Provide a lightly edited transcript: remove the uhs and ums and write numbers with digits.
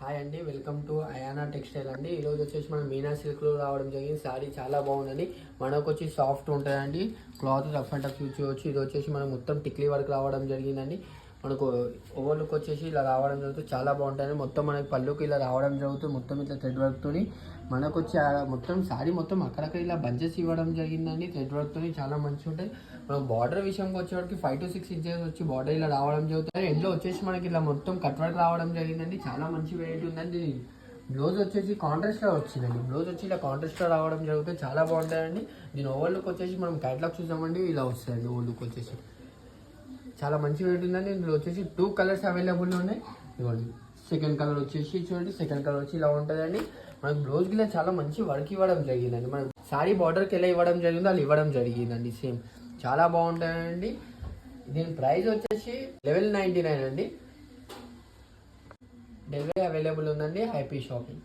Hi అండి, welcome to అయానా textile అండి. ఈరోజు వచ్చేసి మనం మీనా సిల్క్లో రావడం జరిగింది. శారీ చాలా బాగుందండి. మనకు వచ్చి సాఫ్ట్ ఉంటుందండి. Cloth rough and tough use చేయవచ్చు. ఇది వచ్చేసి మనం మొత్తం టిక్లీ వర్క్ రావడం జరిగిందండి. మనకు ఓవర్లుక్ వచ్చేసి ఇలా రావడం జరుగుతుంది. చాలా బాగుంటుంది. మొత్తం మనకి పళ్ళుకి ఇలా రావడం జరుగుతుంది. మొత్తం ఇట్లా థ్రెడ్ వర్క్తో మనకు వచ్చి మొత్తం శారీ మొత్తం అక్కడక్కడ ఇలా బంచెస్ ఇవ్వడం జరిగిందండి. థ్రెడ్ వర్క్తో చాలా మంచిగా ఉంటుంది. మనకు బార్డర్ విషయంకి వచ్చేవాడికి 5 to 6 ఇంచెస్ వచ్చి బార్డర్ ఇలా రావడం జరుగుతుంది. ఎండ్లో వచ్చేసి మనకి ఇలా మొత్తం కట్ వర్క్ రావడం జరిగిందండి. చాలా మంచి వెరైటీ ఉందండి. బ్లౌజ్ వచ్చేసి కాంట్రాస్ట్లో వచ్చిందండి. బ్లౌజ్ వచ్చి ఇలా కాంట్రాస్ట్లో రావడం జరుగుతుంది. చాలా బాగుంటుందండి. దీని ఓవర్ లుక్ వచ్చేసి మనం క్యాటలాగ్ చూసామండి, ఇలా వస్తుందండి ఓవర్ లుక్ వచ్చేసి. చాలా మంచి వెరైటీ ఉందండి. ఇందులో వచ్చేసి 2 కలర్స్ అవైలబుల్ ఉన్నాయి. ఇవ్వండి, సెకండ్ కలర్ వచ్చేసి చూడండి. సెకండ్ కలర్ వచ్చి ఇలా ఉంటుందండి. మనకు బ్లౌజ్కి ఇలా చాలా మంచి వర్క్ ఇవ్వడం జరిగిందండి. మనం సారీ బార్డర్కి ఎలా ఇవ్వడం జరిగిందో అలా ఇవ్వడం జరిగిందండి. సేమ్ చాలా బాగుంటాయండి. దీని ప్రైస్ వచ్చేసి 1199 అండి. డెలివరీ అవైలబుల్ ఉందండి. Happy shopping.